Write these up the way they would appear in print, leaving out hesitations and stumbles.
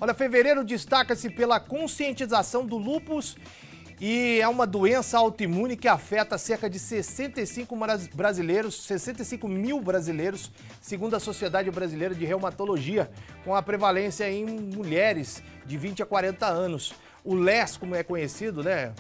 Olha, fevereiro destaca-se pela conscientização do lúpus e é uma doença autoimune que afeta cerca de 65 mil brasileiros, segundo a Sociedade Brasileira de Reumatologia, com a prevalência em mulheres de 20 a 40 anos. O LES, como é conhecido, né,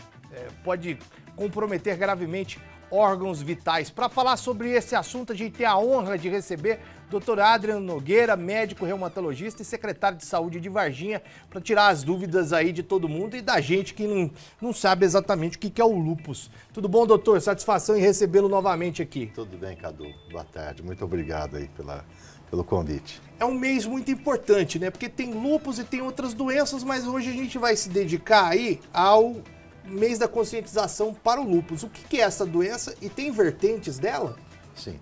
pode comprometer gravemente órgãos vitais. Para falar sobre esse assunto, a gente tem a honra de receber o Dr. Adriano Nogueira, médico reumatologista e secretário de saúde de Varginha, para tirar as dúvidas aí de todo mundo e da gente que não sabe exatamente o que é o lúpus. Tudo bom, doutor? Satisfação em recebê-lo novamente aqui. Tudo bem, Cadu. Boa tarde. Muito obrigado aí pelo convite. É um mês muito importante, né? Porque tem lúpus e tem outras doenças, mas hoje a gente vai se dedicar aí ao mês da conscientização para o lúpus. O que é essa doença e tem vertentes dela? Sim.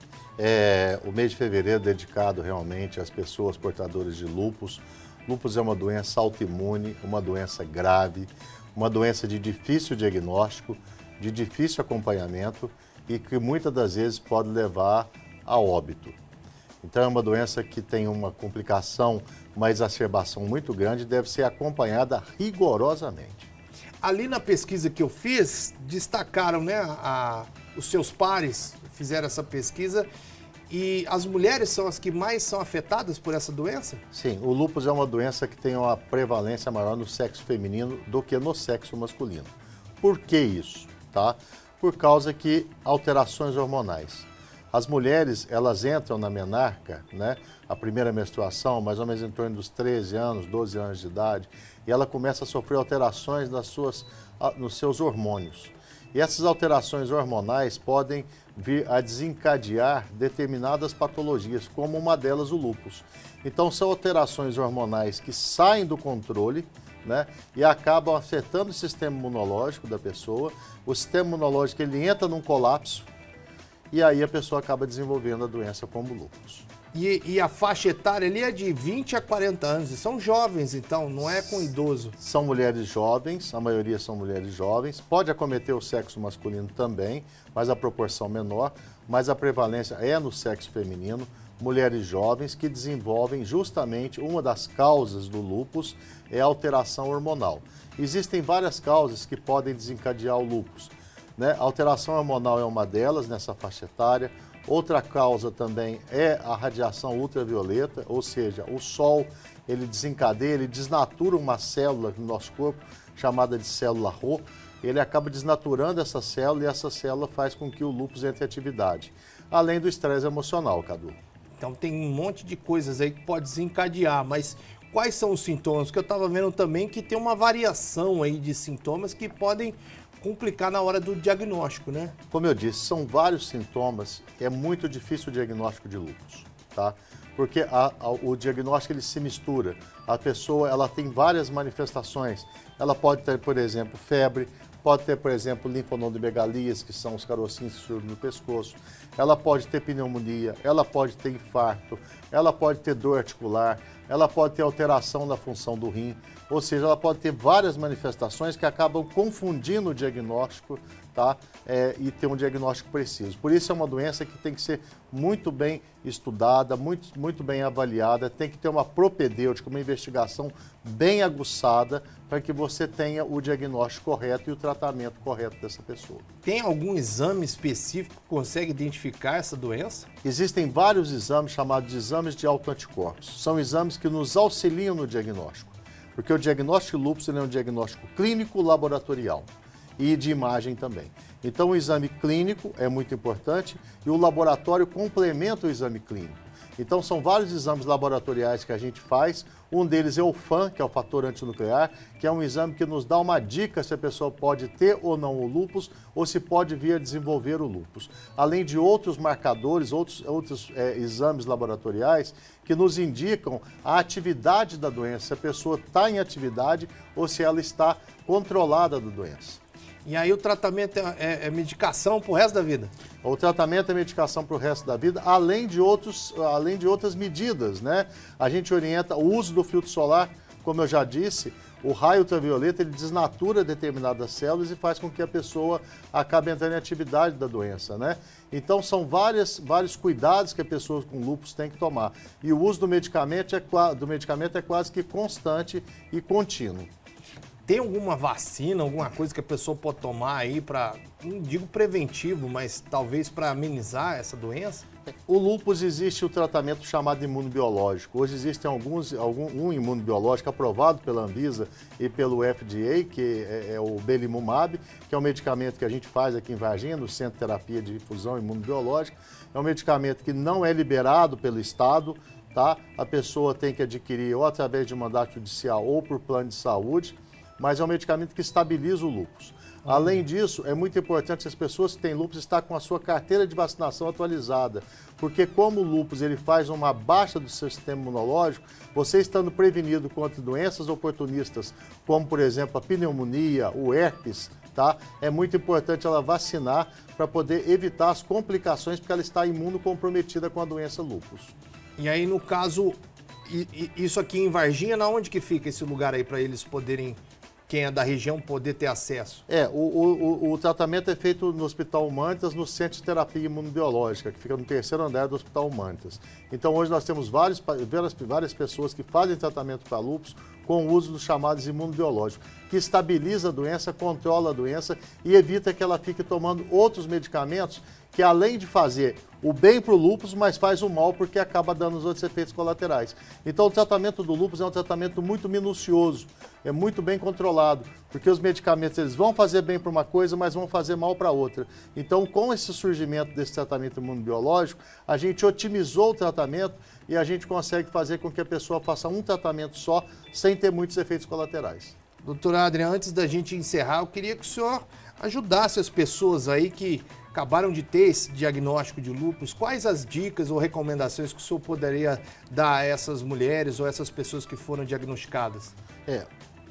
O mês de fevereiro é dedicado realmente às pessoas portadoras de lúpus. Lúpus é uma doença autoimune, uma doença grave, uma doença de difícil diagnóstico, de difícil acompanhamento e que muitas das vezes pode levar a óbito. Então é uma doença que tem uma complicação, uma exacerbação muito grande e deve ser acompanhada rigorosamente. Ali na pesquisa que eu fiz, destacaram, né, os seus pares fizeram essa pesquisa e as mulheres são as que mais são afetadas por essa doença? Sim, o lúpus é uma doença que tem uma prevalência maior no sexo feminino do que no sexo masculino. Por que isso? Tá? Por causa que alterações hormonais. As mulheres, elas entram na menarca, né, a primeira menstruação, mais ou menos em torno dos 13 anos, 12 anos de idade, e ela começa a sofrer alterações nos seus hormônios. E essas alterações hormonais podem vir a desencadear determinadas patologias, como uma delas o lúpus. Então são alterações hormonais que saem do controle, né, e acabam afetando o sistema imunológico da pessoa. O sistema imunológico ele entra num colapso, e aí a pessoa acaba desenvolvendo a doença como lúpus. E a faixa etária ali é de 20 a 40 anos, e são jovens então, não é com idoso? São mulheres jovens, a maioria são mulheres jovens, pode acometer o sexo masculino também, mas a proporção menor, mas a prevalência é no sexo feminino, mulheres jovens que desenvolvem justamente uma das causas do lúpus é a alteração hormonal. Existem várias causas que podem desencadear o lúpus, né? A alteração hormonal é uma delas nessa faixa etária. Outra causa também é a radiação ultravioleta, ou seja, o sol ele desencadeia, ele desnatura uma célula no nosso corpo chamada de célula Rho. Ele acaba desnaturando essa célula e essa célula faz com que o lúpus entre em atividade. Além do estresse emocional, Cadu. Então tem um monte de coisas aí que pode desencadear, mas quais são os sintomas? Porque eu estava vendo também que tem uma variação aí de sintomas que podem complicar na hora do diagnóstico, né? Como eu disse, são vários sintomas, é muito difícil o diagnóstico de lúpus, tá? Porque o diagnóstico ele se mistura, a pessoa ela tem várias manifestações, ela pode ter, por exemplo, febre, pode ter, por exemplo, linfonodomegalias, que são os carocinhos que surgem no pescoço, ela pode ter pneumonia, ela pode ter infarto, ela pode ter dor articular, ela pode ter alteração na função do rim, ou seja, ela pode ter várias manifestações que acabam confundindo o diagnóstico, tá? E ter um diagnóstico preciso. Por isso é uma doença que tem que ser muito bem estudada, muito bem avaliada, tem que ter uma propedêutica, uma investigação bem aguçada para que você tenha o diagnóstico correto e o tratamento correto dessa pessoa. Tem algum exame específico que consegue identificar essa doença? Existem vários exames chamados de exames de autoanticorpos. São exames que nos auxiliam no diagnóstico, porque o diagnóstico de lúpus é um diagnóstico clínico laboratorial e de imagem também. Então o exame clínico é muito importante e o laboratório complementa o exame clínico. Então são vários exames laboratoriais que a gente faz, um deles é o FAN, que é o fator antinuclear, que é um exame que nos dá uma dica se a pessoa pode ter ou não o lúpus, ou se pode vir a desenvolver o lúpus. Além de outros marcadores, outros exames laboratoriais que nos indicam a atividade da doença, se a pessoa está em atividade ou se ela está controlada da doença. E aí o tratamento é medicação pro resto da vida? O tratamento é medicação para o resto da vida, além de outras medidas, né? A gente orienta o uso do filtro solar como eu já disse, o raio ultravioleta ele desnatura determinadas células e faz com que a pessoa acabe entrando em atividade da doença, né? Então são vários cuidados que a pessoa com lúpus tem que tomar. E o uso do medicamento é quase que constante e contínuo. Tem alguma vacina, alguma coisa que a pessoa pode tomar aí para, não digo preventivo, mas talvez para amenizar essa doença? O lúpus existe o tratamento chamado imunobiológico. Hoje existem um imunobiológico aprovado pela Anvisa e pelo FDA, que é o belimumab, que é um medicamento que a gente faz aqui em Varginha, no Centro de Terapia de Infusão Imunobiológica. É um medicamento que não é liberado pelo Estado, tá? A pessoa tem que adquirir ou através de mandato judicial ou por plano de saúde, mas é um medicamento que estabiliza o lúpus. Além disso, é muito importante as pessoas que têm lúpus estar com a sua carteira de vacinação atualizada, porque como o lúpus ele faz uma baixa do seu sistema imunológico, você estando prevenido contra doenças oportunistas, como por exemplo a pneumonia, o herpes, tá? É muito importante ela vacinar para poder evitar as complicações, porque ela está imunocomprometida com a doença lúpus. E aí, no caso, isso aqui em Varginha, na onde que fica esse lugar aí para eles poderem, quem é da região, poder ter acesso? O tratamento é feito no Hospital Humanitas, no Centro de Terapia Imunobiológica, que fica no 3º andar do Hospital Humanitas. Então, hoje nós temos várias pessoas que fazem tratamento para lúpus com o uso dos chamados imunobiológicos, que estabiliza a doença, controla a doença e evita que ela fique tomando outros medicamentos que, além de fazer o bem para o lúpus, mas faz o mal porque acaba dando os outros efeitos colaterais. Então, o tratamento do lúpus é um tratamento muito minucioso, é muito bem controlado, porque os medicamentos eles vão fazer bem para uma coisa, mas vão fazer mal para outra. Então, com esse surgimento desse tratamento imunobiológico, a gente otimizou o tratamento e a gente consegue fazer com que a pessoa faça um tratamento só, sem ter muitos efeitos colaterais. Doutora Adriana, antes da gente encerrar, eu queria que o senhor ajudasse as pessoas aí que acabaram de ter esse diagnóstico de lúpus. Quais as dicas ou recomendações que o senhor poderia dar a essas mulheres ou essas pessoas que foram diagnosticadas?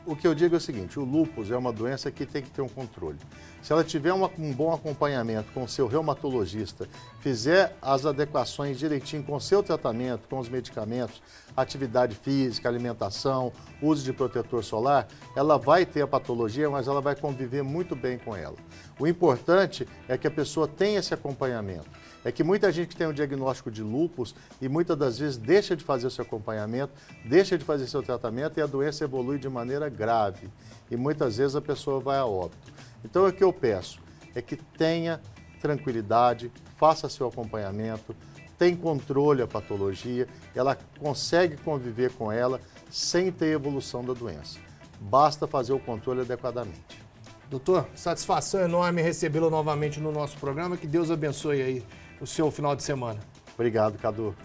O que eu digo é o seguinte, o lúpus é uma doença que tem que ter um controle. Se ela tiver um bom acompanhamento com o seu reumatologista, fizer as adequações direitinho com o seu tratamento, com os medicamentos, atividade física, alimentação, uso de protetor solar, ela vai ter a patologia, mas ela vai conviver muito bem com ela. O importante é que a pessoa tenha esse acompanhamento. É que muita gente tem o diagnóstico de lúpus e muitas das vezes deixa de fazer o seu acompanhamento, deixa de fazer seu tratamento e a doença evolui de maneira grave. E muitas vezes a pessoa vai a óbito. Então o que eu peço é que tenha tranquilidade, faça seu acompanhamento, tem controle a patologia, ela consegue conviver com ela sem ter evolução da doença. Basta fazer o controle adequadamente. Doutor, satisfação enorme recebê-lo novamente no nosso programa. Que Deus abençoe aí o seu final de semana. Obrigado, Cadu.